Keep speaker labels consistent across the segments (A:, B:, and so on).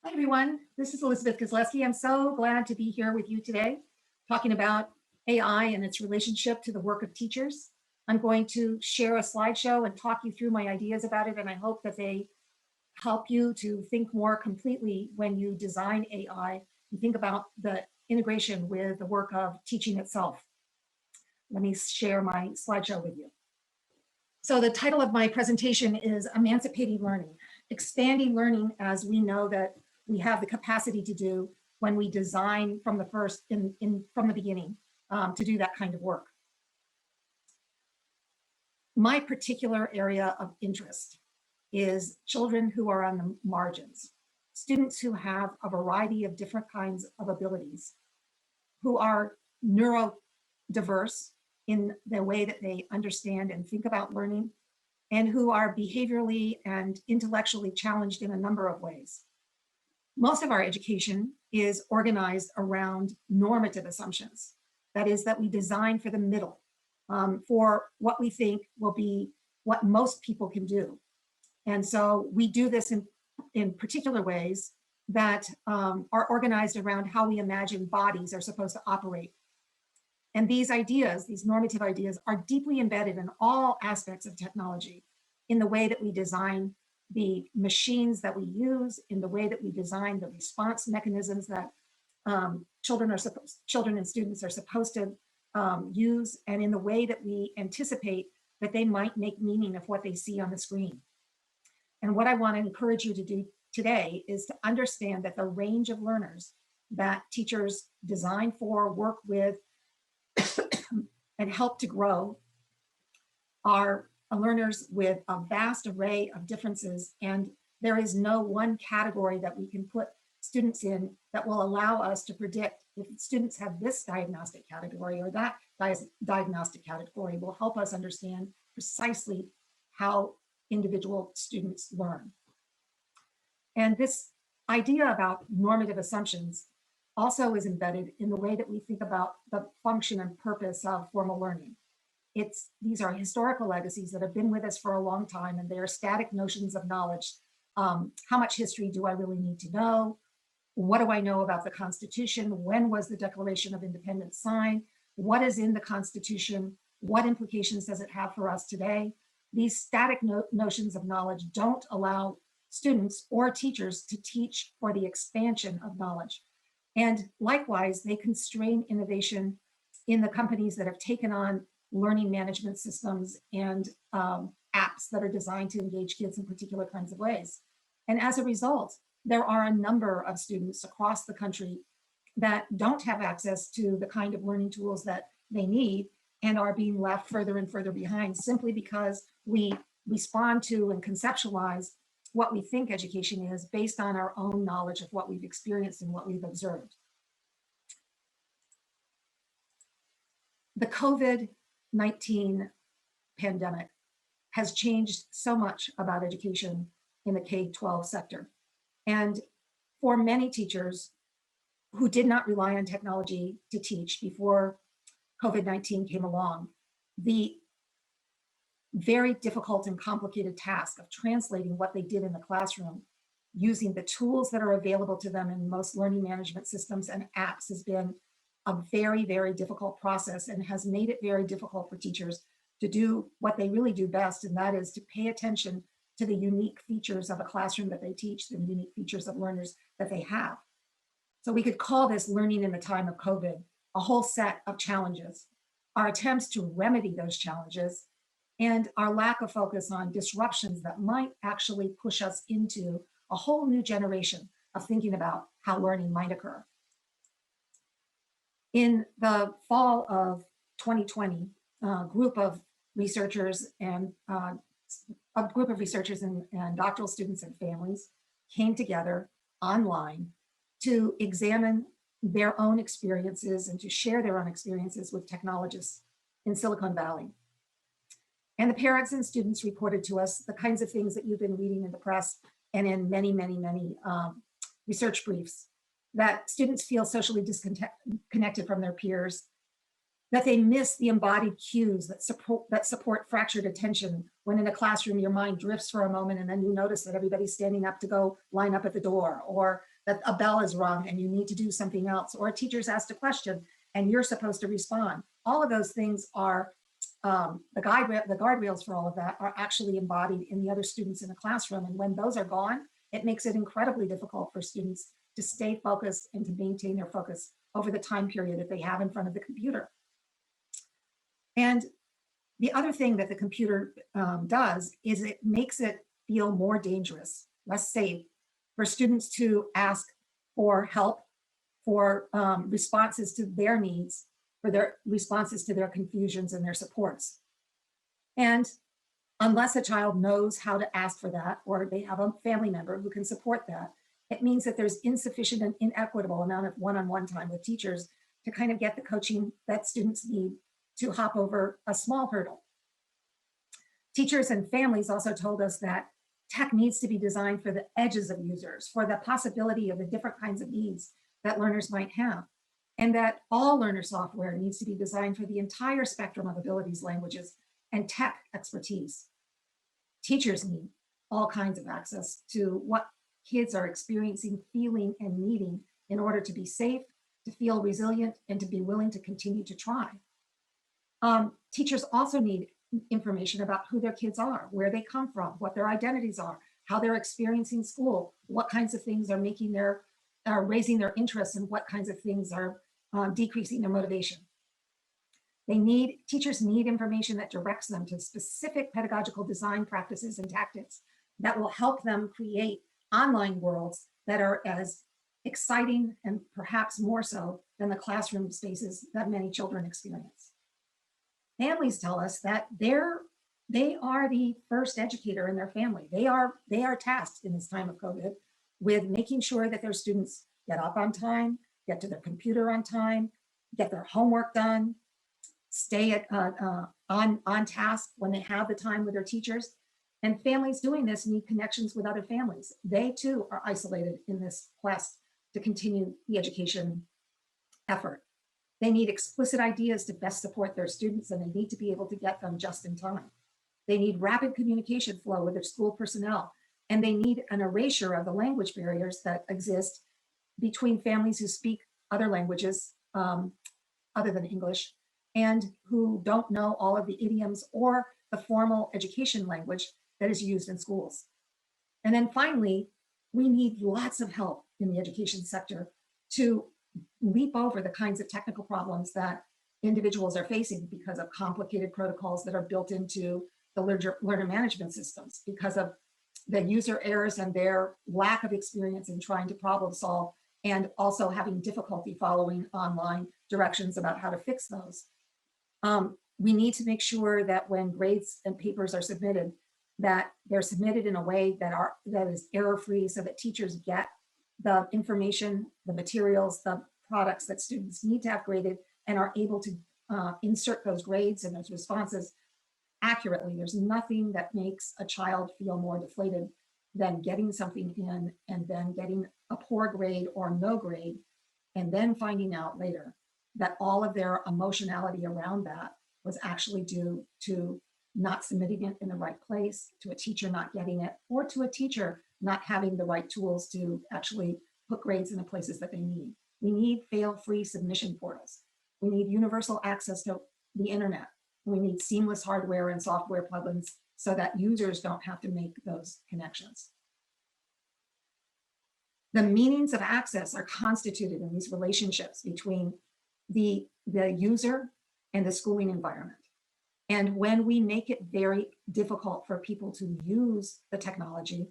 A: Hi, everyone. This is Elizabeth Kozleski. I'm so glad to be here with you today, talking about AI and its relationship to the work of teachers. I'm going to share a slideshow and talk you through my ideas about it, and I hope that they help you to think more completely when you design AI and think about the integration with the work of teaching itself. Let me share my slideshow with you. So the title of my presentation is Emancipating Learning, expanding learning as we know that we have the capacity to do when we design from the beginning to do that kind of work. My particular area of interest is children who are on the margins, students who have a variety of different kinds of abilities, who are neurodiverse in the way that they understand and think about learning, and who are behaviorally and intellectually challenged in a number of ways. Most of our education is organized around normative assumptions. That is, that we design for the middle, for what we think will be what most people can do. And so we do this in particular ways that are organized around how we imagine bodies are supposed to operate. And these ideas, these normative ideas, are deeply embedded in all aspects of technology, in the way that we design the machines that we use, in the way that we design the response mechanisms that children and students are supposed to use, and in the way that we anticipate that they might make meaning of what they see on the screen. And what I want to encourage you to do today is to understand that the range of learners that teachers design for, work with, and help to grow are learners with a vast array of differences, and there is no one category that we can put students in that will allow us to predict if students have this diagnostic category or that diagnostic category. Will help us understand precisely how individual students learn. And this idea about normative assumptions also is embedded in the way that we think about the function and purpose of formal learning. These are historical legacies that have been with us for a long time, and they are static notions of knowledge. How much history do I really need to know? What do I know about the Constitution? When was the Declaration of Independence signed? What is in the Constitution? What implications does it have for us today? These static notions of knowledge don't allow students or teachers to teach for the expansion of knowledge. And likewise, they constrain innovation in the companies that have taken on learning management systems and apps that are designed to engage kids in particular kinds of ways. And as a result, there are a number of students across the country that don't have access to the kind of learning tools that they need and are being left further and further behind simply because we respond to and conceptualize what we think education is based on our own knowledge of what we've experienced and what we've observed. The COVID-19 pandemic has changed so much about education in the K-12 sector. And for many teachers who did not rely on technology to teach before COVID-19 came along, the very difficult and complicated task of translating what they did in the classroom using the tools that are available to them in most learning management systems and apps has been a very, very difficult process and has made it very difficult for teachers to do what they really do best, and that is to pay attention to the unique features of a classroom that they teach, the unique features of learners that they have. So we could call this learning in the time of COVID, a whole set of challenges. Our attempts to remedy those challenges and our lack of focus on disruptions that might actually push us into a whole new generation of thinking about how learning might occur. In the fall of 2020, a group of researchers and doctoral students and families came together online to examine their own experiences and to share their own experiences with technologists in Silicon Valley. And the parents and students reported to us the kinds of things that you've been reading in the press and in many, many, many research briefs, that students feel socially disconnected from their peers, that they miss the embodied cues that support fractured attention when in a classroom your mind drifts for a moment and then you notice that everybody's standing up to go line up at the door, or that a bell is rung and you need to do something else, or a teacher's asked a question and you're supposed to respond. All of those things are the guardrails for all of that are actually embodied in the other students in the classroom. And when those are gone, it makes it incredibly difficult for students to stay focused and to maintain their focus over the time period that they have in front of the computer. And the other thing that the computer does is it makes it feel more dangerous, less safe for students to ask for help, for responses to their needs, for their responses to their confusions and their supports. And unless a child knows how to ask for that, or they have a family member who can support that, it means that there's insufficient and inequitable amount of one-on-one time with teachers to kind of get the coaching that students need to hop over a small hurdle. Teachers and families also told us that tech needs to be designed for the edges of users, for the possibility of the different kinds of needs that learners might have, and that all learner software needs to be designed for the entire spectrum of abilities, languages, and tech expertise. Teachers need all kinds of access to what kids are experiencing, feeling, and needing in order to be safe, to feel resilient, and to be willing to continue to try. Teachers also need information about who their kids are, where they come from, what their identities are, how they're experiencing school, what kinds of things are making their, raising their interests, and what kinds of things are decreasing their motivation. Teachers need information that directs them to specific pedagogical design practices and tactics that will help them create online worlds that are as exciting and perhaps more so than the classroom spaces that many children experience. Families tell us that they are the first educator in their family. They are tasked in this time of COVID with making sure that their students get up on time, get to their computer on time, get their homework done, stay on task when they have the time with their teachers. And families doing this need connections with other families. They too are isolated in this quest to continue the education effort. They need explicit ideas to best support their students, and they need to be able to get them just in time. They need rapid communication flow with their school personnel, and they need an erasure of the language barriers that exist between families who speak other languages other than English and who don't know all of the idioms or the formal education language that is used in schools. And then finally, we need lots of help in the education sector to leap over the kinds of technical problems that individuals are facing because of complicated protocols that are built into the learner management systems, because of the user errors and their lack of experience in trying to problem solve, and also having difficulty following online directions about how to fix those. We need to make sure that when grades and papers are submitted, that they're submitted in a way that is error-free, so that teachers get the information, the materials, the products that students need to have graded, and are able to insert those grades and those responses accurately. There's nothing that makes a child feel more deflated than getting something in and then getting a poor grade or no grade, and then finding out later that all of their emotionality around that was actually due to not submitting it in the right place, to a teacher not getting it, or to a teacher not having the right tools to actually put grades in the places that they need. We need fail-free submission portals. We need universal access to the internet. We need seamless hardware and software plugins so that users don't have to make those connections. The meanings of access are constituted in these relationships between the user and the schooling environment. And when we make it very difficult for people to use the technology,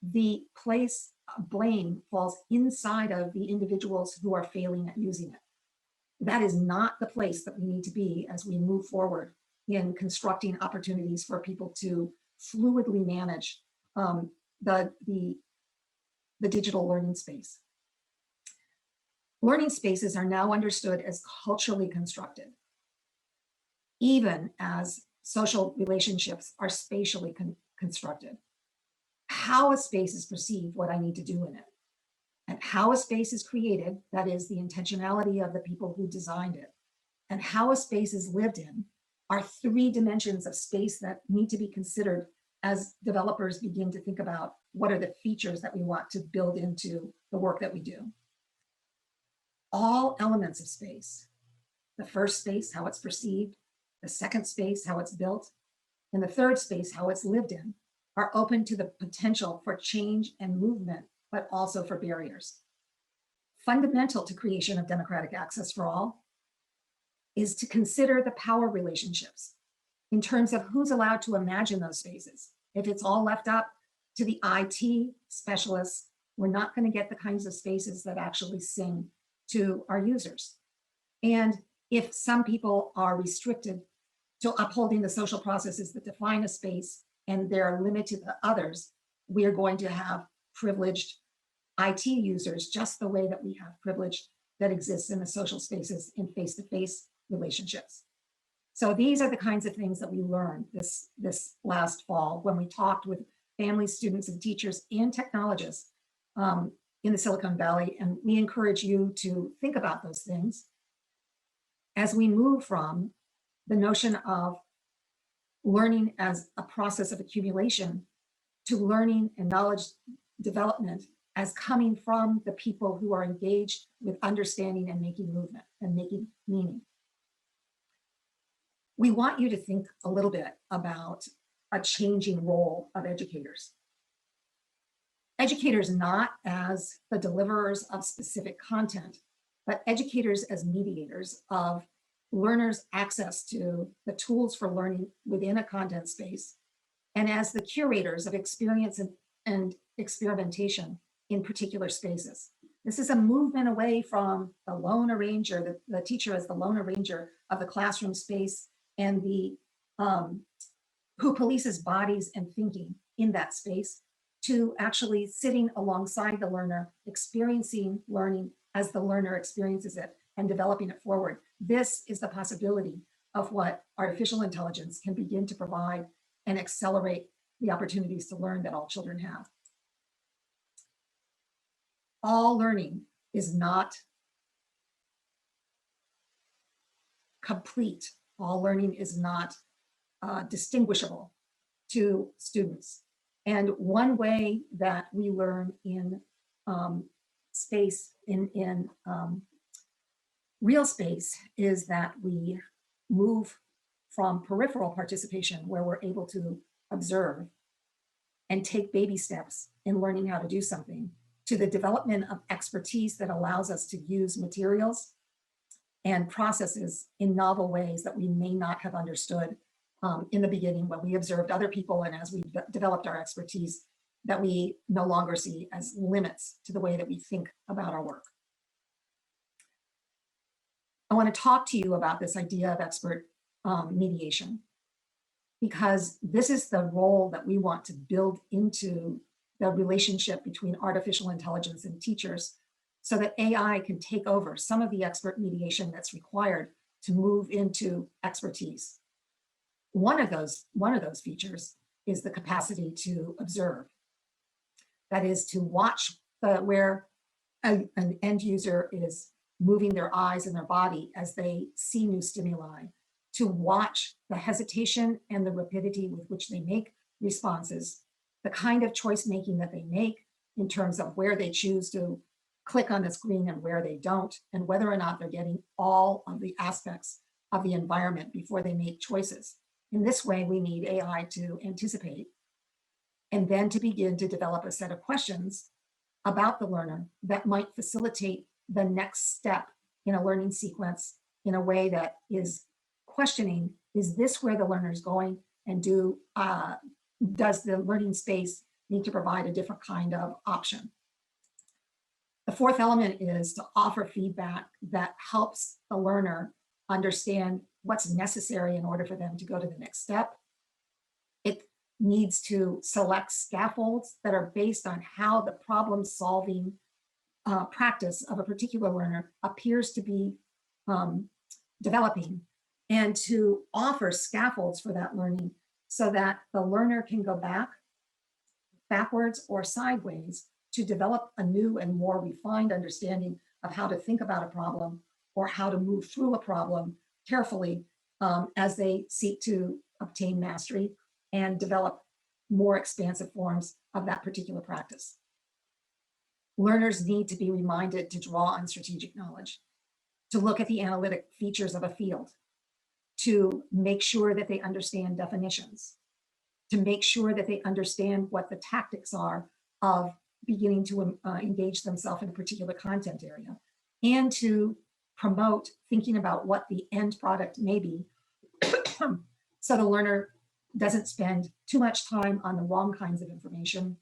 A: the place of blame falls inside of the individuals who are failing at using it. That is not the place that we need to be as we move forward in constructing opportunities for people to fluidly manage the digital learning space. Learning spaces are now understood as culturally constructed, even as social relationships are spatially constructed. How a space is perceived, what I need to do in it, and how a space is created, that is the intentionality of the people who designed it, and how a space is lived in are three dimensions of space that need to be considered as developers begin to think about what are the features that we want to build into the work that we do. All elements of space, the first space, how it's perceived, the second space, how it's built, and the third space, how it's lived in, are open to the potential for change and movement, but also for barriers. Fundamental to creation of democratic access for all is to consider the power relationships in terms of who's allowed to imagine those spaces. If it's all left up to the IT specialists, we're not going to get the kinds of spaces that actually sing to our users. And if some people are restricted to upholding the social processes that define a space and they're limited to others, we are going to have privileged IT users just the way that we have privilege that exists in the social spaces in face-to-face relationships. So these are the kinds of things that we learned this last fall when we talked with families, students, and teachers and technologists in the Silicon Valley. And we encourage you to think about those things as we move from the notion of learning as a process of accumulation to learning and knowledge development as coming from the people who are engaged with understanding and making movement and making meaning. We want you to think a little bit about a changing role of educators. Educators not as the deliverers of specific content, but educators as mediators of learners' access to the tools for learning within a content space, and as the curators of experience and experimentation in particular spaces. This is a movement away from the lone arranger, the teacher as the lone arranger of the classroom space and the who polices bodies and thinking in that space, to actually sitting alongside the learner, experiencing learning as the learner experiences it and developing it forward. This is the possibility of what artificial intelligence can begin to provide and accelerate the opportunities to learn that all children have. All learning is not complete. All learning is not distinguishable to students. And one way that we learn in space, in real space, is that we move from peripheral participation, where we're able to observe and take baby steps in learning how to do something, to the development of expertise that allows us to use materials and processes in novel ways that we may not have understood in the beginning when we observed other people, and as we developed our expertise that we no longer see as limits to the way that we think about our work. I want to talk to you about this idea of expert mediation, because this is the role that we want to build into the relationship between artificial intelligence and teachers, so that AI can take over some of the expert mediation that's required to move into expertise. One of those features is the capacity to observe. That is, to watch where an end user is moving their eyes and their body as they see new stimuli, to watch the hesitation and the rapidity with which they make responses, the kind of choice making that they make in terms of where they choose to click on the screen and where they don't, and whether or not they're getting all of the aspects of the environment before they make choices. In this way, we need AI to anticipate and then to begin to develop a set of questions about the learner that might facilitate the next step in a learning sequence in a way that is questioning, is this where the learner is going? And does the learning space need to provide a different kind of option? The fourth element is to offer feedback that helps the learner understand what's necessary in order for them to go to the next step. It needs to select scaffolds that are based on how the problem-solving practice of a particular learner appears to be developing, and to offer scaffolds for that learning so that the learner can go backwards or sideways to develop a new and more refined understanding of how to think about a problem or how to move through a problem carefully as they seek to obtain mastery and develop more expansive forms of that particular practice. Learners need to be reminded to draw on strategic knowledge, to look at the analytic features of a field, to make sure that they understand definitions, to make sure that they understand what the tactics are of beginning to engage themselves in a particular content area, and to promote thinking about what the end product may be so the learner doesn't spend too much time on the wrong kinds of information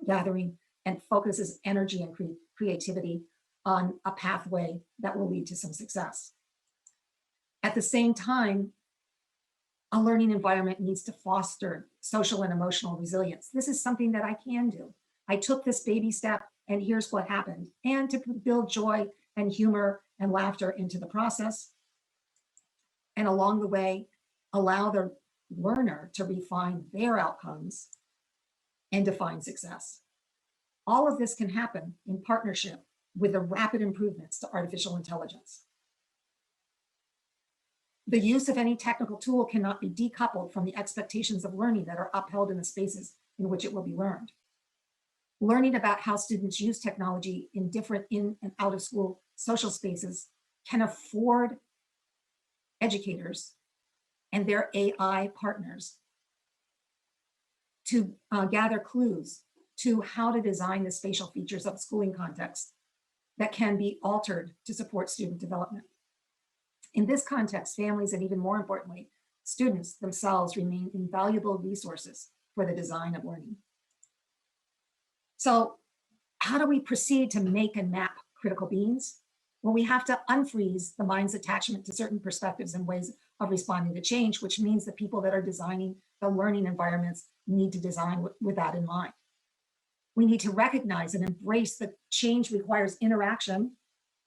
A: gathering and focuses energy and creativity on a pathway that will lead to some success. At the same time, a learning environment needs to foster social and emotional resilience. This is something that I can do. I took this baby step and here's what happened. And to build joy and humor and laughter into the process. And along the way, allow the learner to refine their outcomes and define success. All of this can happen in partnership with the rapid improvements to artificial intelligence. The use of any technical tool cannot be decoupled from the expectations of learning that are upheld in the spaces in which it will be learned. Learning about how students use technology in different in and out of school social spaces can afford educators and their AI partners to gather clues to how to design the spatial features of schooling context that can be altered to support student development. In this context, families, and even more importantly, students themselves remain invaluable resources for the design of learning. So how do we proceed to make and map critical beings? Well, we have to unfreeze the mind's attachment to certain perspectives and ways of responding to change, which means the people that are designing the learning environments need to design with that in mind. We need to recognize and embrace that change requires interaction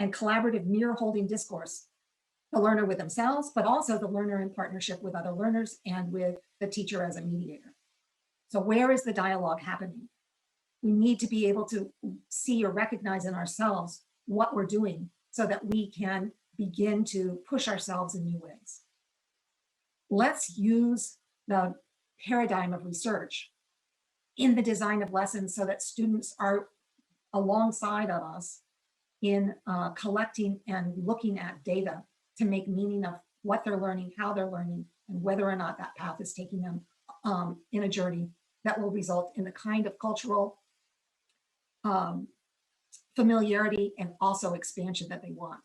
A: and collaborative mirror-holding discourse, the learner with themselves, but also the learner in partnership with other learners and with the teacher as a mediator. So where is the dialogue happening? We need to be able to see or recognize in ourselves what we're doing so that we can begin to push ourselves in new ways. Let's use the paradigm of research in the design of lessons so that students are alongside of us in collecting and looking at data to make meaning of what they're learning, how they're learning, and whether or not that path is taking them in a journey that will result in the kind of cultural familiarity and also expansion that they want.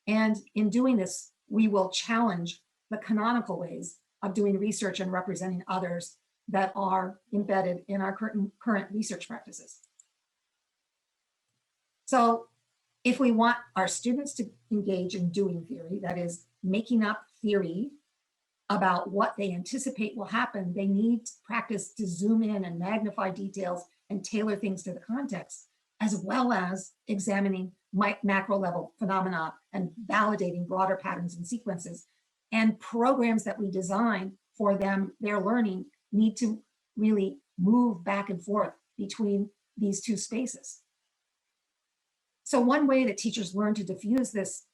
A: And in doing this, we will challenge the canonical ways of doing research and representing others that are embedded in our current research practices. So if we want our students to engage in doing theory, that is making up theory about what they anticipate will happen, they need practice to zoom in and magnify details and tailor things to the context, as well as examining macro level phenomena and validating broader patterns and sequences. And programs that we design for them, their learning, need to really move back and forth between these two spaces. So one way that teachers learn to diffuse this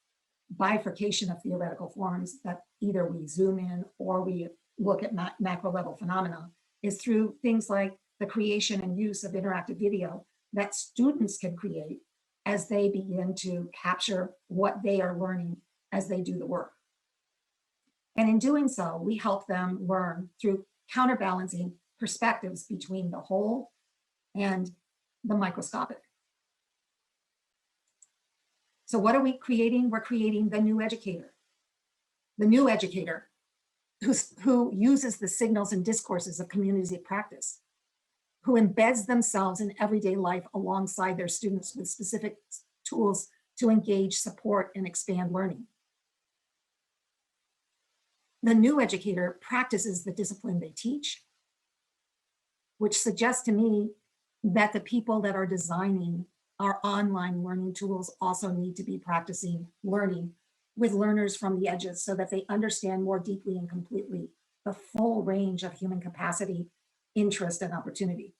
A: bifurcation of theoretical forms, that either we zoom in or we look at macro level phenomena, is through things like the creation and use of interactive video that students can create as they begin to capture what they are learning as they do the work. And in doing so, we help them learn through counterbalancing perspectives between the whole and the microscopic. So what are we creating? We're creating the new educator. The new educator who uses the signals and discourses of communities of practice, who embeds themselves in everyday life alongside their students with specific tools to engage, support, and expand learning. The new educator practices the discipline they teach, which suggests to me that the people that are designing our online learning tools also need to be practicing learning with learners from the edges so that they understand more deeply and completely the full range of human capacity, interest, and opportunity.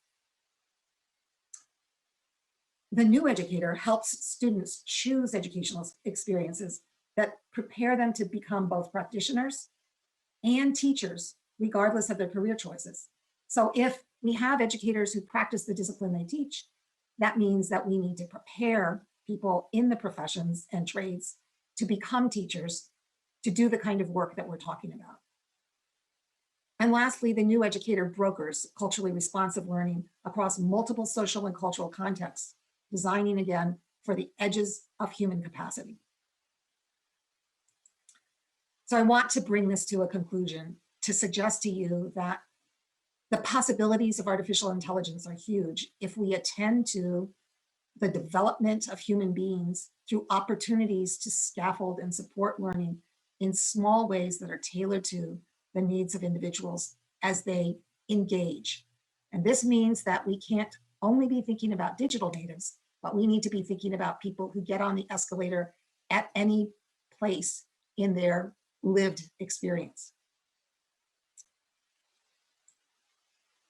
A: The new educator helps students choose educational experiences that prepare them to become both practitioners and teachers, regardless of their career choices. So if we have educators who practice the discipline they teach, that means that we need to prepare people in the professions and trades to become teachers, to do the kind of work that we're talking about. And lastly, the new educator brokers culturally responsive learning across multiple social and cultural contexts, designing again for the edges of human capacity. So I want to bring this to a conclusion to suggest to you that the possibilities of artificial intelligence are huge if we attend to the development of human beings through opportunities to scaffold and support learning in small ways that are tailored to the needs of individuals as they engage. And this means that we can't only be thinking about digital natives, but we need to be thinking about people who get on the escalator at any place in their lived experience.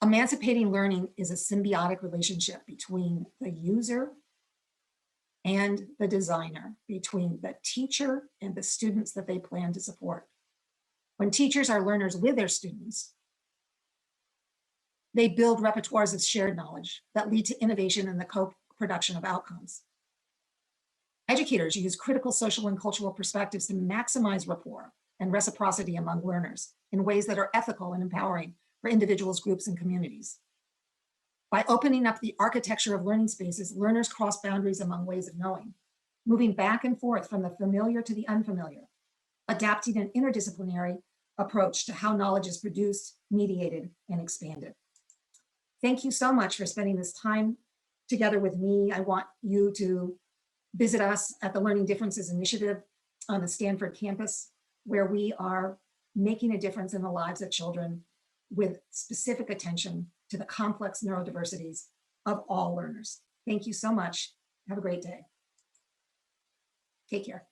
A: Emancipating learning is a symbiotic relationship between the user and the designer, between the teacher and the students that they plan to support. When teachers are learners with their students, they build repertoires of shared knowledge that lead to innovation and the co-production of outcomes. Educators use critical social and cultural perspectives to maximize rapport and reciprocity among learners in ways that are ethical and empowering for individuals, groups, and communities. By opening up the architecture of learning spaces, learners cross boundaries among ways of knowing, moving back and forth from the familiar to the unfamiliar, adapting an interdisciplinary approach to how knowledge is produced, mediated, and expanded. Thank you so much for spending this time together with me. I want you to visit us at the Learning Differences Initiative on the Stanford campus, where we are making a difference in the lives of children with specific attention to the complex neurodiversities of all learners. Thank you so much. Have a great day. Take care.